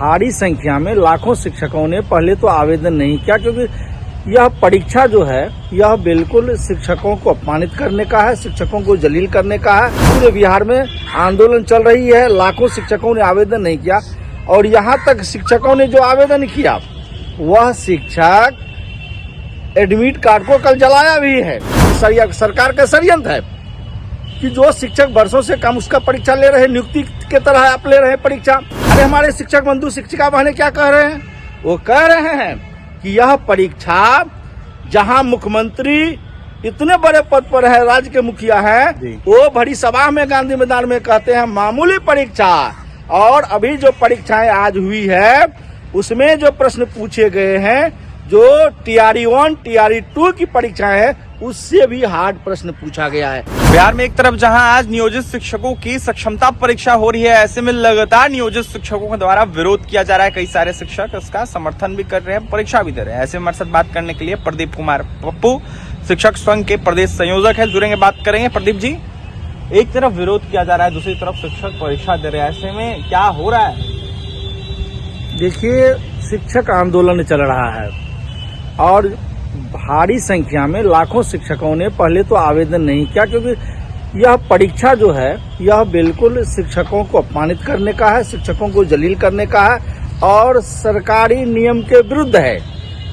भारी संख्या में लाखों शिक्षकों ने पहले तो आवेदन नहीं किया, क्योंकि यह परीक्षा जो है यह बिल्कुल शिक्षकों को अपमानित करने का है, शिक्षकों को जलील करने का है। पूरे बिहार में आंदोलन चल रही है, लाखों शिक्षकों ने आवेदन नहीं किया और यहाँ तक शिक्षकों ने जो आवेदन किया वह शिक्षक एडमिट कार्ड को कल जलाया भी है। सरकार का षड्यंत्र है कि जो शिक्षक वर्षों से कम उसका परीक्षा ले रहे, नियुक्ति के तरह आप ले रहे परीक्षा। अरे हमारे शिक्षक बंधु शिक्षिका बहनें क्या कह रहे हैं? वो कह रहे हैं कि यह परीक्षा जहां मुख्यमंत्री इतने बड़े पद पर है, राज्य के मुखिया हैं, वो बड़ी सभा में गांधी मैदान में कहते हैं मामूली परीक्षा। और अभी जो परीक्षाएं आज हुई है उसमें जो प्रश्न पूछे गए हैं, जो टीआरई 1 टीआरई 2 की परीक्षाएं है, उससे भी हार्ड प्रश्न पूछा गया है। बिहार में एक तरफ जहां आज नियोजित शिक्षकों की सक्षमता परीक्षा हो रही है, ऐसे में लगातार नियोजित शिक्षकों के द्वारा विरोध किया जा रहा है। कई सारे शिक्षक इसका समर्थन भी कर रहे हैं, परीक्षा भी दे रहे हैं। ऐसे में हमारे साथ बात करने के लिए प्रदीप कुमार पप्पू शिक्षक संघ के प्रदेश संयोजक है, जुड़ेंगे, बात करेंगे। प्रदीप जी, एक तरफ विरोध किया जा रहा है, दूसरी तरफ शिक्षक परीक्षा दे रहे हैं, ऐसे में क्या हो रहा है? देखिए, शिक्षक आंदोलन चल रहा है और भारी संख्या में लाखों शिक्षकों ने पहले तो आवेदन नहीं किया, क्योंकि यह परीक्षा जो है यह बिल्कुल शिक्षकों को अपमानित करने का है, शिक्षकों को जलील करने का है और सरकारी नियम के विरुद्ध है।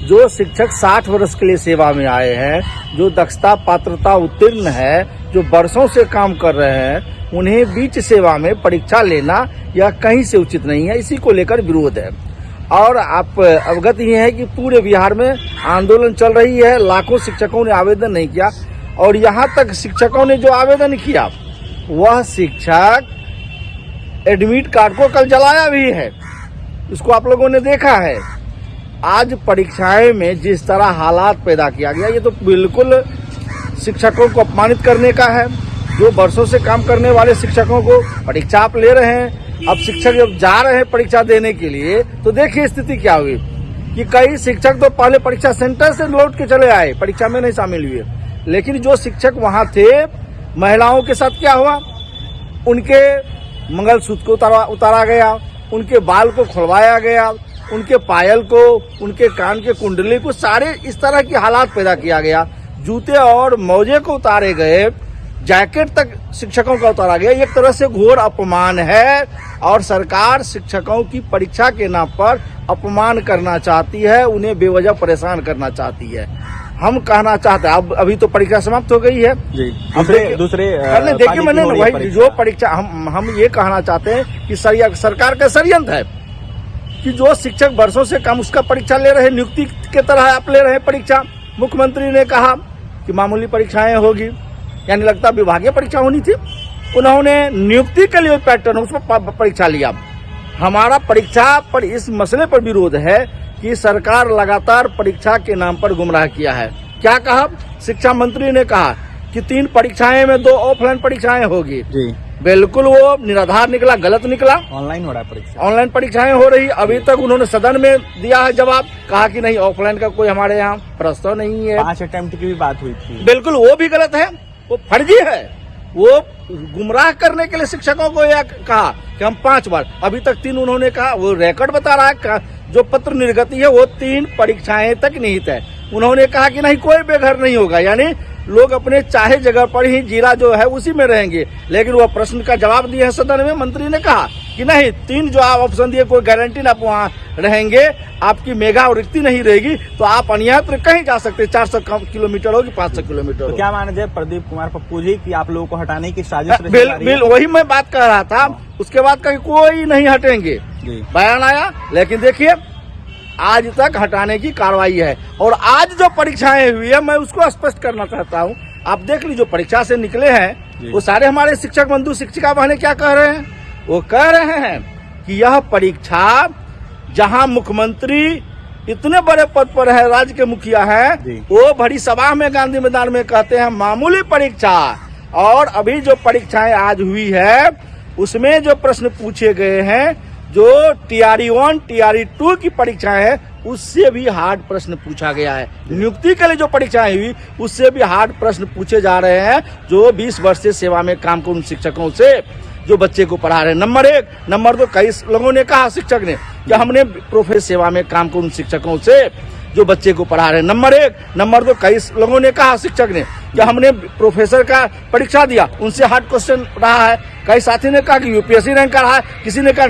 जो शिक्षक 60 वर्ष के लिए सेवा में आए हैं, जो दक्षता पात्रता उत्तीर्ण है, जो वर्षों से काम कर रहे हैं, उन्हें बीच सेवा में परीक्षा लेना यह कहीं से उचित नहीं है। इसी को लेकर विरोध है। और आप अवगत ही हैं कि पूरे बिहार में आंदोलन चल रही है, लाखों शिक्षकों ने आवेदन नहीं किया और यहाँ तक शिक्षकों ने जो आवेदन किया वह शिक्षक एडमिट कार्ड को कल जलाया भी है। इसको आप लोगों ने देखा है। आज परीक्षाएं में जिस तरह हालात पैदा किया गया, ये तो बिल्कुल शिक्षकों को अपमानित करने का है। जो वर्षों से काम करने वाले शिक्षकों को परीक्षा आप ले रहे हैं। अब शिक्षक जब जा रहे हैं परीक्षा देने के लिए तो देखिए स्थिति क्या हुई कि कई शिक्षक तो पहले परीक्षा सेंटर से लौट के चले आए, परीक्षा में नहीं शामिल हुए। लेकिन जो शिक्षक वहां थे, महिलाओं के साथ क्या हुआ? उनके मंगलसूत्र को उतारा गया, उनके बाल को खुलवाया गया, उनके पायल को, उनके कान के कुंडली को, सारे इस तरह की हालात पैदा किया गया। जूते और मोजे को उतारे गए, जैकेट तक शिक्षकों का उतारा गया। एक तरह से घोर अपमान है और सरकार शिक्षकों की परीक्षा के नाम पर अपमान करना चाहती है, उन्हें बेवजह परेशान करना चाहती है। हम कहना चाहते हैं, अब अभी तो परीक्षा समाप्त हो गई है जी। दूसरे देखिए, मैंने वही जो परीक्षा हम ये कहना चाहते हैं कि सरकार का षड्यंत्र है कि जो शिक्षक वर्षों से कम उसका परीक्षा ले रहे, नियुक्ति के तरह आप ले रहे परीक्षा। मुख्यमंत्री ने कहा कि मामूली परीक्षाएं होगी, यानी लगता विभागीय परीक्षा होनी थी। उन्होंने नियुक्ति के लिए पैटर्न उसमें परीक्षा लिया। हमारा परीक्षा पर इस मसले पर विरोध है कि सरकार लगातार परीक्षा के नाम पर गुमराह किया है। क्या कहा? शिक्षा मंत्री ने कहा कि 3 परीक्षाएं में 2 ऑफलाइन परीक्षाएं होगी जी। बिल्कुल वो निराधार निकला, गलत निकला। ऑनलाइन हो रहा है परीक्षा, ऑनलाइन परीक्षाएं हो रही। अभी तक उन्होंने सदन में दिया है जवाब, कहा कि नहीं, ऑफलाइन का कोई हमारे यहाँ प्रस्ताव नहीं है। 5 अटेम्प्ट की भी बात हुई थी। बिल्कुल वो भी गलत है, वो फर्जी है। वो गुमराह करने के लिए शिक्षकों को यह कहा कि हम 5 बार, अभी तक 3 उन्होंने कहा। वो रिकॉर्ड बता रहा है, जो पत्र निर्गति है वो 3 परीक्षाएं तक निहित है। उन्होंने कहा कि नहीं, कोई बेघर नहीं होगा, यानी लोग अपने चाहे जगह पर ही जिला जो है उसी में रहेंगे। लेकिन वह प्रश्न का जवाब दिए हैं सदन में। मंत्री ने कहा कि नहीं, 3 जो आप ऑप्शन दिए, कोई गारंटी ना आप वहाँ रहेंगे, आपकी मेगा और रिक्ति नहीं रहेगी, तो आप अन्यत्र कहीं जा सकते। 400 किलोमीटर होगी, 500 किलोमीटर। तो क्या माने प्रदीप कुमार पप्पू जी कि आप लोगों को हटाने की साजिश? वही मैं बात कर रहा था। उसके बाद कहीं कोई नहीं हटेंगे, बयान आया। लेकिन देखिए, आज तक हटाने की कार्रवाई है। और आज जो परीक्षाएं हुई है, मैं उसको स्पष्ट करना चाहता हूँ। आप देख लीजिए, जो परीक्षा से निकले हैं वो सारे हमारे शिक्षक बंधु शिक्षिका बहनें क्या कह रहे हैं? वो कह रहे हैं कि यह परीक्षा जहां मुख्यमंत्री इतने बड़े पद पर है, राज्य के मुखिया हैं, वो बड़ी सभा में गांधी मैदान में कहते हैं मामूली परीक्षा। और अभी जो परीक्षाएं आज हुई है उसमें जो प्रश्न पूछे गए हैं, जो टीआरई 1 टीआरई 2 की परीक्षाएं है, उससे भी हार्ड प्रश्न पूछा गया है। नियुक्ति के लिए जो परीक्षाएं हुई उससे भी हार्ड प्रश्न पूछे जा रहे हैं, जो 20 वर्ष से सेवा में काम कर उन शिक्षकों से जो बच्चे को पढ़ा रहे हैं। नंबर 1। नंबर 2, कई लोगों ने कहा शिक्षक ने कि हमने प्रोफेसर सेवा में काम करूं उन शिक्षकों से जो बच्चे को पढ़ा रहे हैं। नंबर 1। नंबर 2, कई लोगों ने कहा शिक्षक ने कि हमने प्रोफेसर का परीक्षा दिया, उनसे हार्ड क्वेश्चन रहा है। कई साथी ने कहा कि यूपीएससी रैंक का रहा है, किसी ने कहा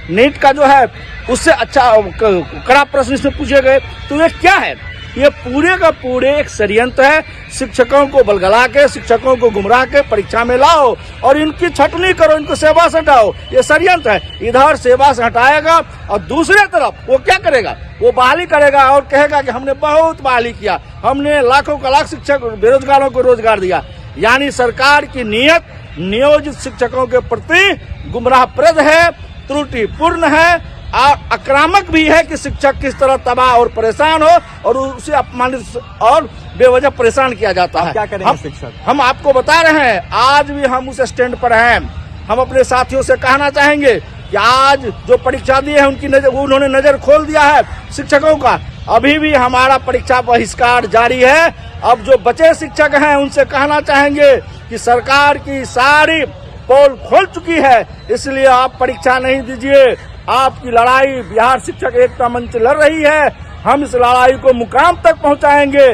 नीट का जो है उससे अच्छा कड़ा प्रश्न इसमें पूछे गए। तो ये क्या है? ये पूरे का पूरे एक षड्यंत्र है। शिक्षकों को बलगला के, शिक्षकों को गुमराह के परीक्षा में लाओ और इनकी छटनी करो, इनको सेवा से हटाओ। ये षड्यंत्र है। इधर सेवा से हटाएगा और दूसरे तरफ वो क्या करेगा? वो बहाली करेगा और कहेगा कि हमने बहुत बहाली किया, हमने लाखों का लाख शिक्षक बेरोजगारों को रोजगार दिया। यानी सरकार की नीयत नियोजित शिक्षकों के प्रति गुमराहप्रद है, त्रुटिपूर्ण है और आक्रामक भी है कि शिक्षक किस तरह तबाह और परेशान हो और उसे अपमानित और बेवजह परेशान किया जाता है। क्या करेंगे शिक्षक? हम आपको बता रहे हैं, आज भी हम उस स्टैंड पर हैं। हम अपने साथियों से कहना चाहेंगे कि आज जो परीक्षा दी है उनकी नजर, उन्होंने नजर खोल दिया है शिक्षकों का। अभी भी हमारा परीक्षा बहिष्कार जारी है। अब जो बचे शिक्षक हैं उनसे कहना चाहेंगे कि सरकार की सारी पोल खोल चुकी है, इसलिए आप परीक्षा नहीं दीजिए। आपकी लड़ाई बिहार शिक्षक एकता मंच लड़ रही है। हम इस लड़ाई को मुकाम तक पहुंचाएंगे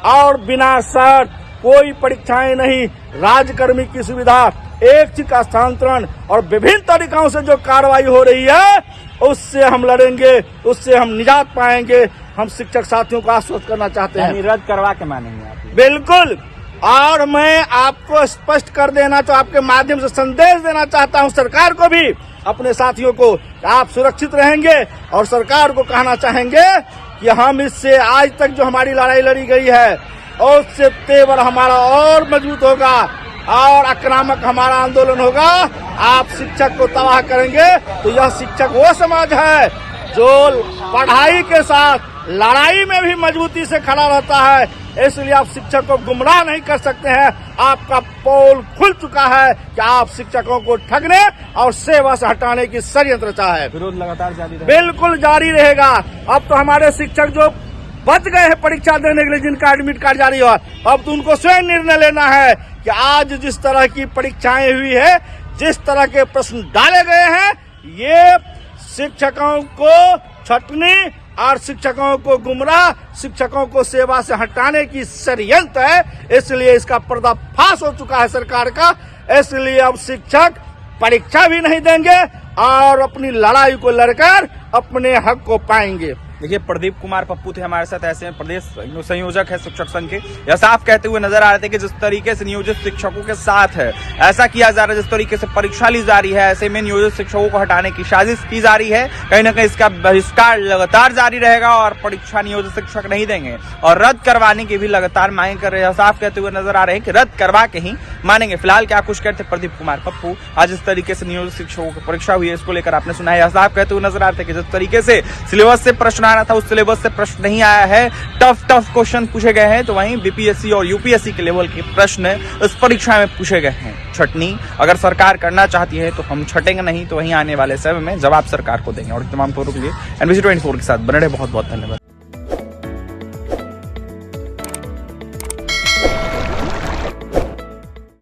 और बिना शर्त कोई परीक्षाएं नहीं, राज्यकर्मी की सुविधा, ऐच्छिक स्थानांतरण और विभिन्न तरीकों से जो कार्रवाई हो रही है उससे हम लड़ेंगे, उससे हम निजात पाएंगे। हम शिक्षक साथियों को आश्वस्त करना चाहते हैं। रद्द करवा के मानेंगे आप? बिल्कुल। और मैं आपको स्पष्ट कर देना, तो आपके माध्यम से संदेश देना चाहता हूं सरकार को भी, अपने साथियों को, आप सुरक्षित रहेंगे और सरकार को कहना चाहेंगे कि हम इससे आज तक जो हमारी लड़ाई लड़ी गई है और उससे तेवर हमारा और मजबूत होगा और आक्रामक हमारा आंदोलन होगा। आप शिक्षक को तबाह करेंगे तो यह शिक्षक वो समाज है जो पढ़ाई के साथ लड़ाई में भी मजबूती से खड़ा रहता है। इसलिए आप शिक्षक को गुमराह नहीं कर सकते हैं। आपका पोल खुल चुका है कि आप शिक्षकों को ठगने और सेवा से हटाने की षड्यंत्र रचा है। विरोध लगातार जारी रहेगा? बिल्कुल जारी रहेगा। अब तो हमारे शिक्षक जो बच गए हैं परीक्षा देने के लिए, जिनका एडमिट कार्ड जारी हुआ, अब तो उनको स्वयं निर्णय लेना है कि आज जिस तरह की परीक्षाएं हुई है, जिस तरह के प्रश्न डाले गए हैं, ये शिक्षकों को छटनी और शिक्षकों को गुमराह, शिक्षकों को सेवा से हटाने की षड्यंत्र है। इसलिए इसका पर्दाफाश हो चुका है सरकार का। इसलिए अब शिक्षक परीक्षा भी नहीं देंगे और अपनी लड़ाई को लड़कर अपने हक को पाएंगे। देखिए, प्रदीप कुमार पप्पू थे हमारे साथ, ऐसे में प्रदेश संयोजक है शिक्षक संघ के। यह साफ कहते हुए नजर आ रहे थे कि जिस तरीके से नियोजित शिक्षकों के साथ है ऐसा किया जा रहा है, जिस तरीके से परीक्षा ली जा रही है, ऐसे में नियोजित शिक्षकों को हटाने की साजिश की जा रही है। कहीं ना कहीं इसका बहिष्कार लगातार जारी रहेगा और परीक्षा नियोजित शिक्षक नहीं देंगे और रद्द करवाने की भी लगातार मांग कर रहे हैं। साफ कहते हुए नजर आ रहे हैं कि रद्द करवा के ही मानेंगे। फिलहाल क्या कुछ कहते प्रदीप कुमार पप्पू, आज इस तरीके से नियोजित शिक्षकों की परीक्षा हुई है, इसको लेकर आपने सुना है। साफ कहते हुए नजर आ रहे थे कि जिस तरीके से सिलेबस से प्रश्न आ रहा था उस सिलेबस से प्रश्न नहीं आया है, टफ क्वेश्चन पूछे गए हैं। तो वहीं बीपीएससी और यूपीएससी के लेवल के प्रश्न इस परीक्षा में पूछे गए हैं। छटनी अगर सरकार करना चाहती है तो हम छटेंगे नहीं, तो वहीं आने वाले समय में जवाब सरकार को देंगे। और तमाम खबरों के लिए NBC 24 के साथ बने रहे। बहुत बहुत धन्यवाद।